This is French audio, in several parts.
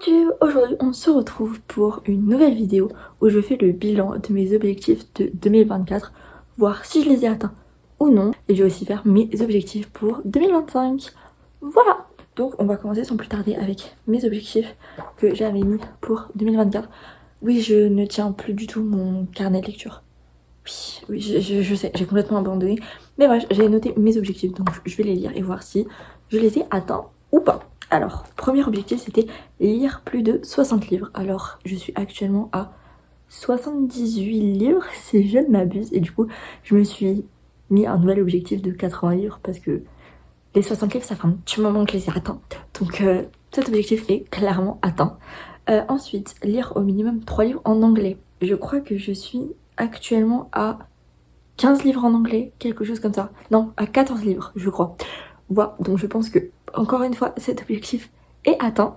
YouTube, aujourd'hui on se retrouve pour une nouvelle vidéo où je fais le bilan de mes objectifs de 2024, voir si je les ai atteints ou non, et je vais aussi faire mes objectifs pour 2025. Voilà, donc on va commencer sans plus tarder avec mes objectifs que j'avais mis pour 2024. Oui, je ne tiens plus du tout mon carnet de lecture. Oui, je sais, j'ai complètement abandonné, mais bref, j'ai noté mes objectifs, donc je vais les lire et voir si je les ai atteints ou pas. Alors, premier objectif, c'était lire plus de 60 livres. Alors, je suis actuellement à 78 livres, si je ne m'abuse. Et du coup, je me suis mis un nouvel objectif de 80 livres parce que les 60 livres, ça fait un petit moment que je les ai atteints. Donc, cet objectif est clairement atteint. Ensuite, lire au minimum 3 livres en anglais. Je crois que je suis actuellement à 15 livres en anglais, quelque chose comme ça. Non, à 14 livres, je crois. Voilà, donc je pense que, encore une fois, cet objectif est atteint.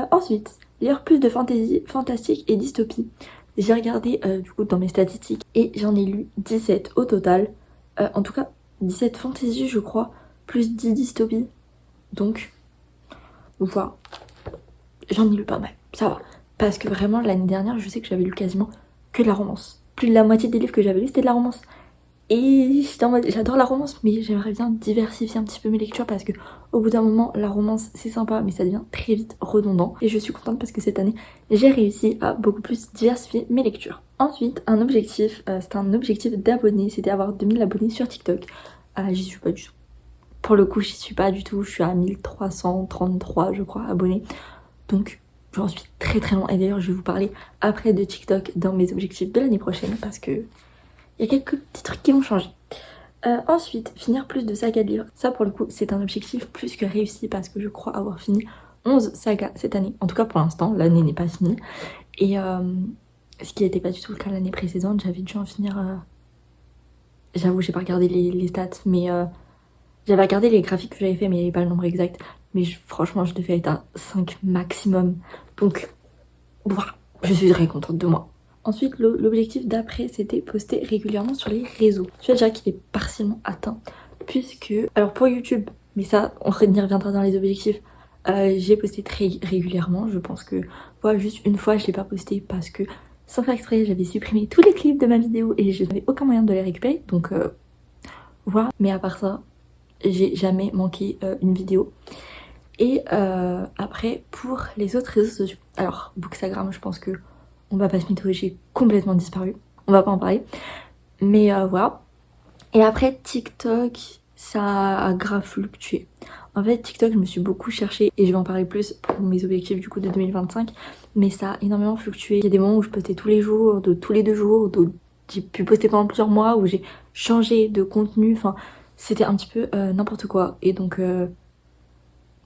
Ensuite, lire plus de fantasy, fantastique et dystopie. J'ai regardé du coup dans mes statistiques et j'en ai lu 17 au total. En tout cas, 17 fantasy, je crois, plus 10 dystopies. Donc, voilà, j'en ai lu pas mal, ça va. Parce que vraiment, l'année dernière, je sais que j'avais lu quasiment que de la romance. Plus de la moitié des livres que j'avais lus, c'était de la romance. Et j'étais en mode, j'adore la romance, mais j'aimerais bien diversifier un petit peu mes lectures parce que au bout d'un moment, la romance c'est sympa, mais ça devient très vite redondant. Et je suis contente parce que cette année, j'ai réussi à beaucoup plus diversifier mes lectures. Ensuite, un objectif, c'était un objectif d'abonnés, c'était avoir 2000 abonnés sur TikTok. J'y suis pas du tout. Pour le coup, j'y suis pas du tout, je suis à 1333, je crois, abonnés. Donc, j'en suis très très loin. Et d'ailleurs, je vais vous parler après de TikTok dans mes objectifs de l'année prochaine parce que il y a quelques petits trucs qui vont changer. Ensuite, finir plus de sagas de livres. Ça, pour le coup, c'est un objectif plus que réussi parce que je crois avoir fini 11 sagas cette année. En tout cas, pour l'instant, l'année n'est pas finie. Et ce qui n'était pas du tout le cas l'année précédente, j'avais dû en finir... J'avoue, j'ai pas regardé les stats, mais j'avais regardé les graphiques que j'avais fait, mais il n'y avait pas le nombre exact. Mais franchement, je devais être à 5 maximum. Donc, voilà, je suis très contente de moi. Ensuite, l'objectif d'après, c'était poster régulièrement sur les réseaux. Je vais dire qu'il est partiellement atteint, puisque... Alors pour YouTube, mais ça, on y reviendra dans les objectifs, j'ai posté très régulièrement. Je pense que, voilà, juste une fois, je l'ai pas posté parce que, sans faire exprès, j'avais supprimé tous les clips de ma vidéo et je n'avais aucun moyen de les récupérer. Donc, voilà. Mais à part ça, j'ai jamais manqué une vidéo. Et après, pour les autres réseaux sociaux. Alors, Bookstagram, je pense que... On va pas se mytho, j'ai complètement disparu. On va pas en parler. Mais voilà. Et après, TikTok, ça a grave fluctué. En fait, TikTok, je me suis beaucoup cherchée et je vais en parler plus pour mes objectifs du coup de 2025. Mais ça a énormément fluctué. Il y a des moments où je postais tous les jours, tous les 2 jours, j'ai pu poster pendant plusieurs mois, où j'ai changé de contenu. Enfin, c'était un petit peu n'importe quoi. Et donc,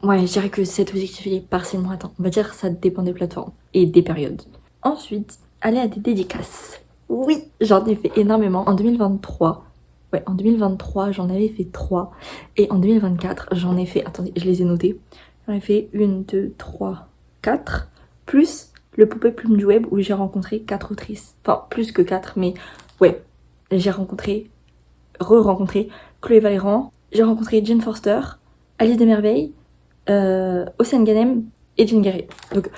ouais, je dirais que cet objectif, il est partiellement atteint. On va dire que ça dépend des plateformes et des périodes. Ensuite, aller à des dédicaces. Oui, j'en ai fait énormément. En 2023, ouais, en 2023, j'en avais fait 3. Et en 2024, j'en ai fait... Attendez, je les ai notés. J'en ai fait 1, 2, 3, 4. Plus le Pop-up Plume du Web où j'ai rencontré 4 autrices. Enfin, plus que 4, mais ouais. J'ai re-rencontré Chloé Valéran. J'ai rencontré Jane Forster, Alice Desmerveilles, Océane Ganem et Jean Guerrier. Donc...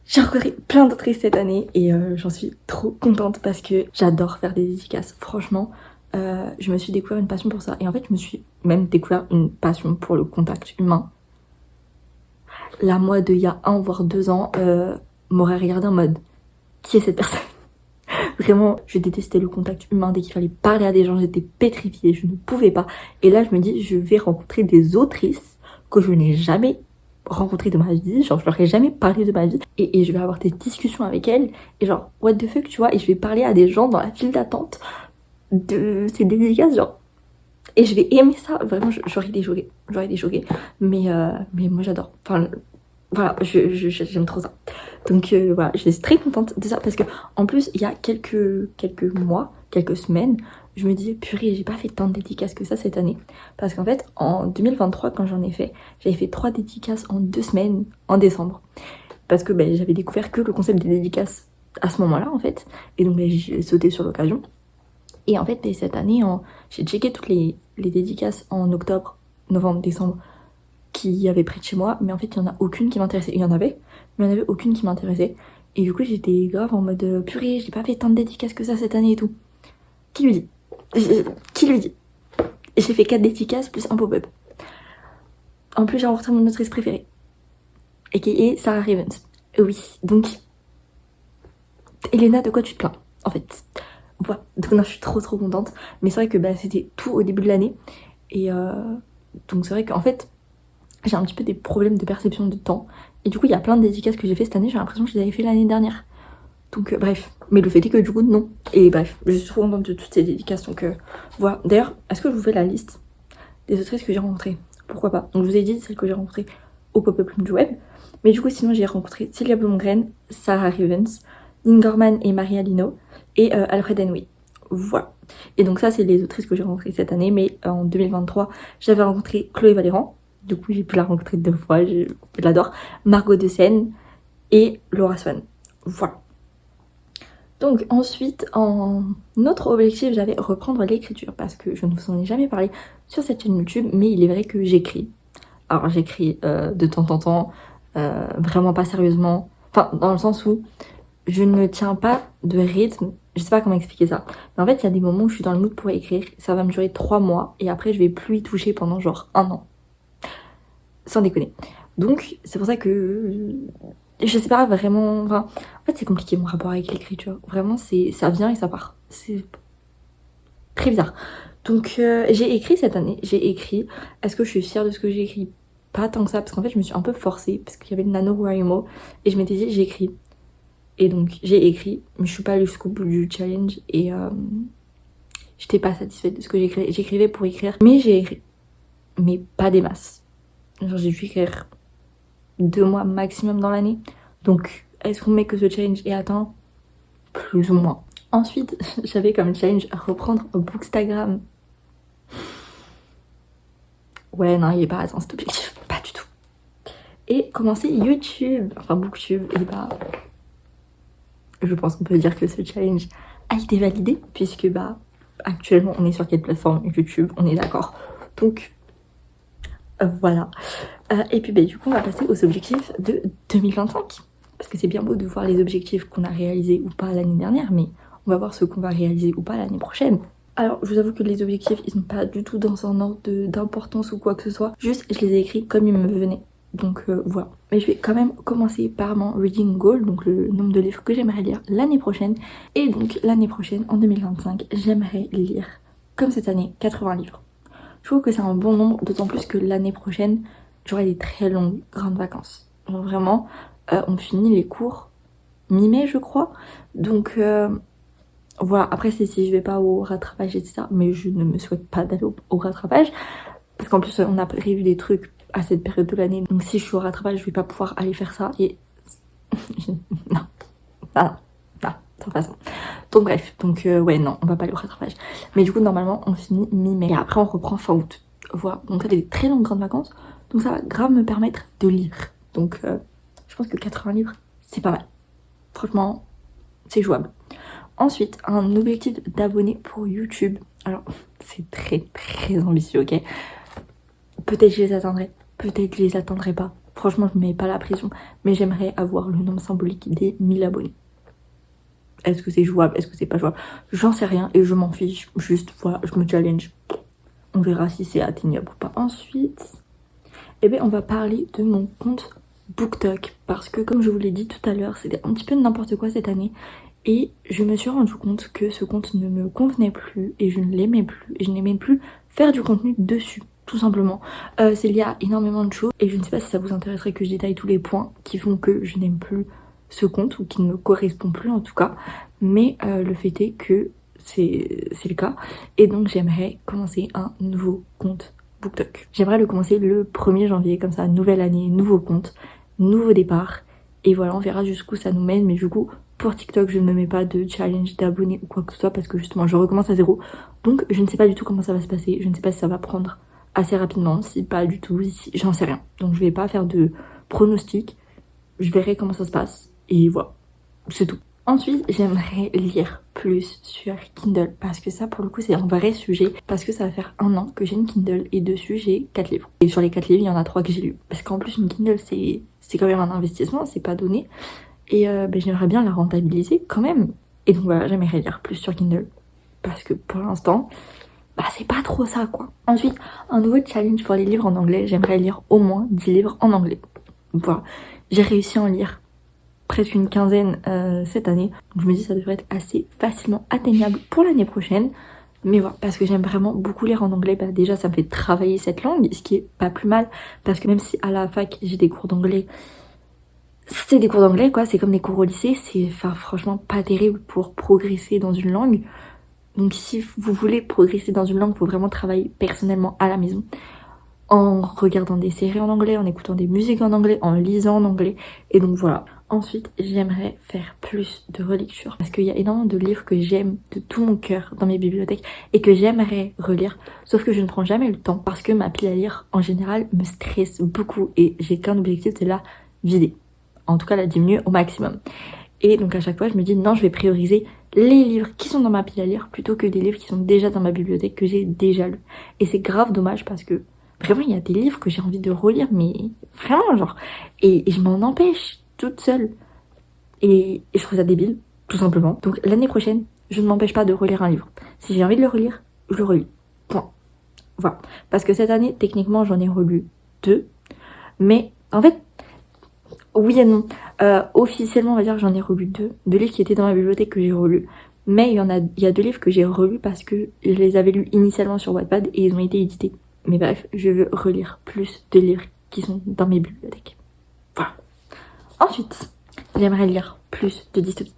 J'ai rencontré plein d'autrices cette année et j'en suis trop contente parce que j'adore faire des dédicaces. Franchement, je me suis découvert une passion pour ça. Et en fait, je me suis même découvert une passion pour le contact humain. La moi d'il y a 1 voire 2 ans m'aurait regardé en mode « Qui est cette personne ?» Vraiment, je détestais le contact humain. Dès qu'il fallait parler à des gens, j'étais pétrifiée, je ne pouvais pas. Et là, je me dis, je vais rencontrer des autrices que je n'ai jamais rencontré de ma vie, genre je leur ai jamais parlé de ma vie et je vais avoir des discussions avec elles et genre what the fuck, tu vois, et je vais parler à des gens dans la file d'attente de ces dédicaces, genre, et je vais aimer ça, vraiment. J'aurais des choquée, mais moi j'adore, enfin voilà, j'aime trop ça. Donc voilà, je suis très contente de ça parce que en plus il y a quelques mois, quelques semaines, je me dis purée, j'ai pas fait tant de dédicaces que ça cette année. Parce qu'en fait, en 2023, quand j'en ai fait, j'avais fait 3 dédicaces en 2 semaines en décembre. Parce que j'avais découvert que le concept des dédicaces à ce moment-là en fait. Et donc j'ai sauté sur l'occasion. Et en fait, cette année, j'ai checké toutes les dédicaces en octobre, novembre, décembre. qui avaient près de chez moi, mais en fait il y en a aucune qui m'intéressait. Il y en avait, mais il y en avait aucune qui m'intéressait. Et du coup j'étais grave en mode purée, j'ai pas fait tant de dédicaces que ça cette année et tout. Qui lui dit? Qui lui dit? J'ai fait 4 dédicaces plus un pop-up. En plus j'ai rencontré mon autrice préférée, a.k.a. Sarah Ravens. Oui, donc Elena, de quoi tu te plains en fait? Voilà, donc non, je suis trop contente. Mais c'est vrai que bah, c'était tout au début de l'année. Et donc c'est vrai qu'en fait, j'ai un petit peu des problèmes de perception de temps. Et du coup, il y a plein de dédicaces que j'ai fait cette année, j'ai l'impression que je les avais fait l'année dernière. Donc bref, mais le fait est que du coup, non. Et bref, je suis trop contente de toutes ces dédicaces. Donc voilà. D'ailleurs, est-ce que je vous fais la liste des autrices que j'ai rencontrées? Pourquoi pas? Donc je vous ai dit celles que j'ai rencontrées au pop-up du web. Mais du coup, sinon, j'ai rencontré Celia Blomgren, Sarah Ravens, Lynn Gorman et Maria Lino, et Alfred Henry. Voilà. Et donc ça, c'est les autrices que j'ai rencontrées cette année. Mais en 2023, j'avais rencontré Chloé Valéran. Du coup, j'ai pu la rencontrer 2 fois. Je l'adore. Margot de Seine et Laura Swan. Voilà. Donc ensuite, en autre objectif, j'avais reprendre l'écriture parce que je ne vous en ai jamais parlé sur cette chaîne YouTube, mais il est vrai que j'écris. Alors j'écris de temps en temps, vraiment pas sérieusement. Enfin, dans le sens où je ne tiens pas de rythme. Je sais pas comment expliquer ça. Mais en fait, il y a des moments où je suis dans le mood pour écrire. Ça va me durer 3 mois et après, je vais plus y toucher pendant genre 1 an. Sans déconner. Donc, c'est pour ça que je sais pas vraiment. Enfin, en fait, c'est compliqué mon rapport avec l'écriture. Vraiment, ça vient et ça part. C'est très bizarre. Donc, j'ai écrit cette année. J'ai écrit. Est-ce que je suis fière de ce que j'ai écrit? Pas tant que ça, parce qu'en fait, je me suis un peu forcée parce qu'il y avait le NaNoWriMo et je m'étais dit, j'écris. Et donc j'ai écrit, mais je suis pas allée jusqu'au bout du challenge et j'étais pas satisfaite de ce que j'écrivais. J'écrivais pour écrire, mais j'ai écrit, mais pas des masses. Genre j'ai dû écrire 2 mois maximum dans l'année. Donc est-ce qu'on met que ce challenge est atteint? Plus ou moins. Ensuite, j'avais comme challenge à reprendre Bookstagram. Ouais, non, il est pas atteint cet objectif, pas du tout. Et commencer YouTube, enfin Booktube, et bah... Je pense qu'on peut dire que ce challenge a été validé puisque bah actuellement on est sur quelle plateforme? YouTube, on est d'accord. Donc voilà. Et puis bah, du coup on va passer aux objectifs de 2025 parce que c'est bien beau de voir les objectifs qu'on a réalisés ou pas l'année dernière, mais on va voir ce qu'on va réaliser ou pas l'année prochaine. Alors je vous avoue que les objectifs ils sont pas du tout dans un ordre d'importance ou quoi que ce soit, juste je les ai écrits comme ils me venaient. Donc voilà. Mais je vais quand même commencer par mon reading goal, donc le nombre de livres que j'aimerais lire l'année prochaine. Et donc l'année prochaine, en 2025, j'aimerais lire, comme cette année, 80 livres. Je trouve que c'est un bon nombre, d'autant plus que l'année prochaine, j'aurai des très longues grandes vacances. Donc vraiment, on finit les cours mi-mai, je crois. Donc voilà, après c'est si je vais pas au rattrapage, etc. Mais je ne me souhaite pas d'aller au rattrapage. Parce qu'en plus, on a prévu des trucs à cette période de l'année. Donc si je suis au rattrapage, je vais pas pouvoir aller faire ça. Et non, sans façon. Donc bref, donc ouais, non, on va pas aller au rattrapage. Mais du coup, normalement, on finit mi-mai. Et après, on reprend fin août. Voilà, donc ça fait des très longues grandes vacances. Donc ça va grave me permettre de lire. Donc je pense que 80 livres, c'est pas mal. Franchement, c'est jouable. Ensuite, un objectif d'abonnés pour YouTube. Alors, c'est très ambitieux, ok? Peut-être je les atteindrai, peut-être je les atteindrai pas. Franchement, je me mets pas la pression, mais j'aimerais avoir le nombre symbolique des 1000 abonnés. Est-ce que c'est jouable? Est-ce que c'est pas jouable? J'en sais rien et je m'en fiche. Juste, voilà, je me challenge. On verra si c'est atteignable ou pas. Ensuite, eh bien, on va parler de mon compte BookTok. Parce que, comme je vous l'ai dit tout à l'heure, c'était un petit peu n'importe quoi cette année. Et je me suis rendu compte que ce compte ne me convenait plus et je ne l'aimais plus. Et je n'aimais plus faire du contenu dessus. Tout simplement. C'est lié à énormément de choses et je ne sais pas si ça vous intéresserait que je détaille tous les points qui font que je n'aime plus ce compte ou qui ne me correspond plus en tout cas. Mais le fait est que c'est le cas et donc j'aimerais commencer un nouveau compte BookTok. J'aimerais le commencer le 1er janvier comme ça, nouvelle année, nouveau compte, nouveau départ et voilà on verra jusqu'où ça nous mène. Mais du coup pour TikTok je ne me mets pas de challenge d'abonnés ou quoi que ce soit parce que justement je recommence à zéro. Donc je ne sais pas du tout comment ça va se passer, je ne sais pas si ça va prendre assez rapidement, si pas du tout, si... j'en sais rien. Donc je vais pas faire de pronostic, je verrai comment ça se passe et voilà, c'est tout. Ensuite, j'aimerais lire plus sur Kindle parce que ça pour le coup c'est un vrai sujet parce que ça va faire 1 an que j'ai une Kindle et dessus j'ai 4 livres. Et sur les 4 livres il y en a 3 que j'ai lus. Parce qu'en plus une Kindle c'est quand même un investissement, c'est pas donné. Et j'aimerais bien la rentabiliser quand même. Et donc voilà, j'aimerais lire plus sur Kindle. Parce que pour l'instant, c'est pas trop ça quoi. Ensuite, un nouveau challenge pour les livres en anglais. J'aimerais lire au moins 10 livres en anglais. Voilà, j'ai réussi à en lire presque une quinzaine cette année. Donc je me dis ça devrait être assez facilement atteignable pour l'année prochaine. Mais voilà, parce que j'aime vraiment beaucoup lire en anglais. Déjà ça me fait travailler cette langue, ce qui est pas plus mal. Parce que même si à la fac j'ai des cours d'anglais, c'est des cours d'anglais quoi, c'est comme des cours au lycée. C'est franchement pas terrible pour progresser dans une langue. Donc si vous voulez progresser dans une langue, il faut vraiment travailler personnellement à la maison. En regardant des séries en anglais, en écoutant des musiques en anglais, en lisant en anglais. Et donc voilà. Ensuite, j'aimerais faire plus de relecture. Parce qu'il y a énormément de livres que j'aime de tout mon cœur dans mes bibliothèques et que j'aimerais relire. Sauf que je ne prends jamais le temps parce que ma pile à lire, en général, me stresse beaucoup. Et j'ai qu'un objectif, c'est la vider. En tout cas, la diminuer au maximum. Et donc à chaque fois, je me dis non, je vais prioriser les livres qui sont dans ma pile à lire plutôt que des livres qui sont déjà dans ma bibliothèque, que j'ai déjà lus. Et c'est grave dommage parce que vraiment, il y a des livres que j'ai envie de relire, mais vraiment, genre. Et je m'en empêche toute seule. Et je trouve ça débile, tout simplement. Donc l'année prochaine, je ne m'empêche pas de relire un livre. Si j'ai envie de le relire, je le relis. Point. Voilà. Parce que cette année, techniquement, j'en ai relu 2. Mais en fait, oui et non. Officiellement, on va dire que j'en ai relu 2. 2 livres qui étaient dans ma bibliothèque que j'ai relus. Mais il y a 2 livres que j'ai relus parce que je les avais lus initialement sur Wattpad et ils ont été édités. Mais bref, je veux relire plus de livres qui sont dans mes bibliothèques. Voilà. Ensuite, j'aimerais lire plus de dystopies.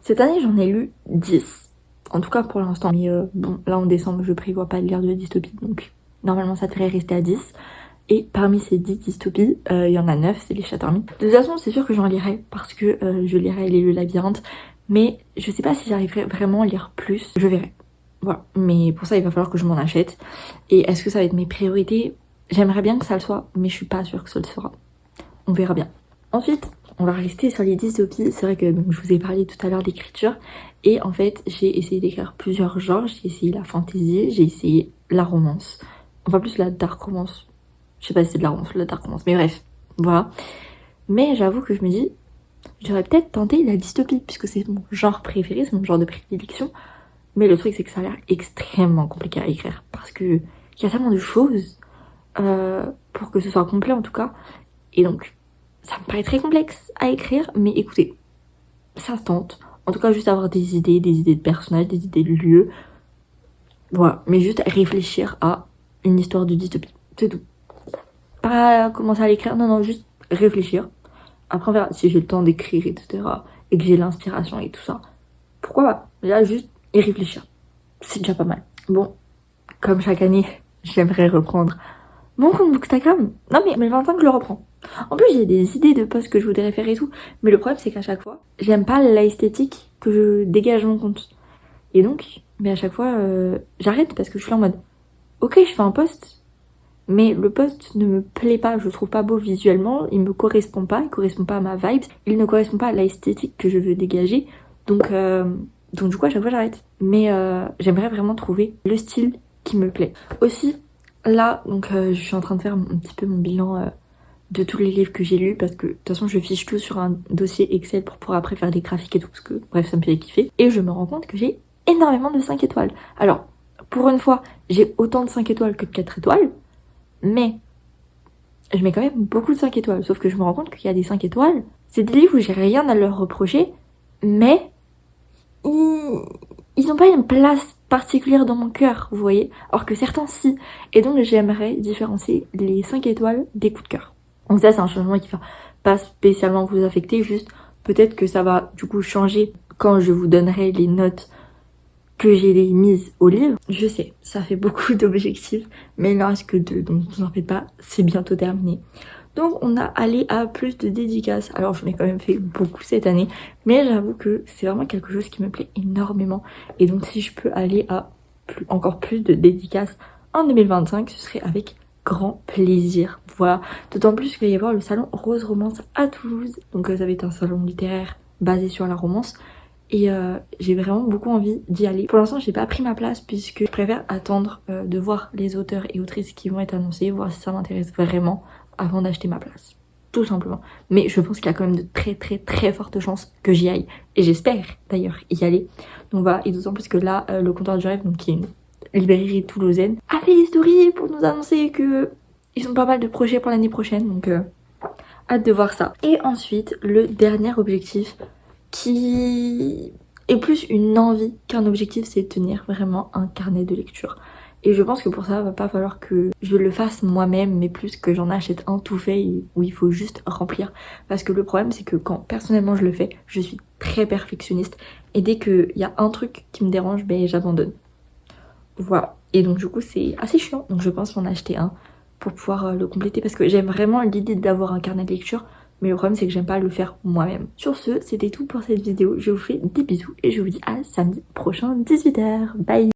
Cette année, j'en ai lu 10. En tout cas pour l'instant. Mais bon, là en décembre, je prévois pas de lire de dystopies. Donc normalement, ça devrait rester à 10. Et parmi ces 10 dystopies, il y en a 9, c'est les Chattermis. De toute façon, c'est sûr que j'en lirai parce que je lirai Les Lieux Labyrinthes. Mais je sais pas si j'arriverai vraiment à lire plus. Je verrai. Voilà. Mais pour ça, il va falloir que je m'en achète. Et est-ce que ça va être mes priorités? J'aimerais bien que ça le soit, mais je suis pas sûre que ça le sera. On verra bien. Ensuite, on va rester sur les dystopies. C'est vrai que donc, je vous ai parlé tout à l'heure d'écriture. Et en fait, j'ai essayé d'écrire plusieurs genres. J'ai essayé la fantasy, j'ai essayé la romance. Enfin, plus la dark romance. Je sais pas si c'est de la romance ou de la dark romance. Mais bref, voilà. Mais j'avoue que je me dis, j'aurais peut-être tenté la dystopie, puisque c'est mon genre préféré, c'est mon genre de prédilection. Mais le truc, c'est que ça a l'air extrêmement compliqué à écrire. Parce que il y a tellement de choses pour que ce soit complet, en tout cas. Et donc, ça me paraît très complexe à écrire. Mais écoutez, ça se tente. En tout cas, juste avoir des idées de personnages, des idées de lieux. Voilà. Mais juste réfléchir à une histoire de dystopie. C'est tout. Pas commencer à l'écrire. Non, juste réfléchir. Après, on verra si j'ai le temps d'écrire, etc. Et que j'ai l'inspiration et tout ça. Pourquoi pas? Là, juste y réfléchir. C'est déjà pas mal. Bon, comme chaque année, j'aimerais reprendre mon compte Instagram. Non mais 2025, je le reprends. En plus, j'ai des idées de posts que je voudrais faire et tout. Mais le problème, c'est qu'à chaque fois, j'aime pas l'esthétique que je dégage mon compte. Et donc, mais à chaque fois, j'arrête parce que je suis en mode, ok, je fais un post, mais le post ne me plaît pas, je le trouve pas beau visuellement, il me correspond pas, il correspond pas à ma vibe, il ne correspond pas à l'esthétique que je veux dégager. Donc du coup, à chaque fois, j'arrête. Mais j'aimerais vraiment trouver le style qui me plaît. Aussi, là, donc je suis en train de faire un petit peu mon bilan de tous les livres que j'ai lus parce que de toute façon, je fiche tout sur un dossier Excel pour pouvoir après faire des graphiques et tout parce que bref, ça me fait kiffer. Et je me rends compte que j'ai énormément de 5 étoiles. Alors, pour une fois, j'ai autant de 5 étoiles que de 4 étoiles, mais je mets quand même beaucoup de 5 étoiles. Sauf que je me rends compte qu'il y a des 5 étoiles, c'est des livres où j'ai rien à leur reprocher, mais ils n'ont pas une place particulière dans mon cœur, vous voyez. Alors que certains si. Et donc j'aimerais différencier les 5 étoiles des coups de cœur. Donc ça c'est un changement qui va pas spécialement vous affecter, juste peut-être que ça va du coup changer quand je vous donnerai les notes que j'ai mises au livre. Je sais, ça fait beaucoup d'objectifs, mais il n'en reste que 2, donc vous en faites pas, c'est bientôt terminé. Donc on a allé à plus de dédicaces. Alors j'en ai quand même fait beaucoup cette année, mais j'avoue que c'est vraiment quelque chose qui me plaît énormément. Et donc si je peux aller à encore plus de dédicaces en 2025, ce serait avec grand plaisir. Voilà, d'autant plus qu'il va y avoir le salon Rose Romance à Toulouse. Donc ça va être un salon littéraire basé sur la romance. Et j'ai vraiment beaucoup envie d'y aller. Pour l'instant j'ai pas pris ma place puisque je préfère attendre de voir les auteurs et autrices qui vont être annoncés, voir si ça m'intéresse vraiment avant d'acheter ma place. Tout simplement. Mais je pense qu'il y a quand même de très fortes chances que j'y aille. Et j'espère d'ailleurs y aller. Donc voilà, et d'autant plus que là, le Comptoir du Rêve, donc qui est une librairie toulousaine, a fait des stories pour nous annoncer que ils ont pas mal de projets pour l'année prochaine. Donc hâte de voir ça. Et ensuite, le dernier objectif qui est plus une envie qu'un objectif, c'est de tenir vraiment un carnet de lecture. Et je pense que pour ça, il va pas falloir que je le fasse moi-même, mais plus que j'en achète un tout fait où il faut juste remplir. Parce que le problème, c'est que quand personnellement je le fais, je suis très perfectionniste. Et dès qu'il y a un truc qui me dérange, ben j'abandonne. Voilà. Et donc du coup, c'est assez chiant. Donc je pense m'en acheter un pour pouvoir le compléter. Parce que j'aime vraiment l'idée d'avoir un carnet de lecture. Mais le problème, c'est que j'aime pas le faire moi-même. Sur ce, c'était tout pour cette vidéo. Je vous fais des bisous et je vous dis à samedi prochain 18h. Bye!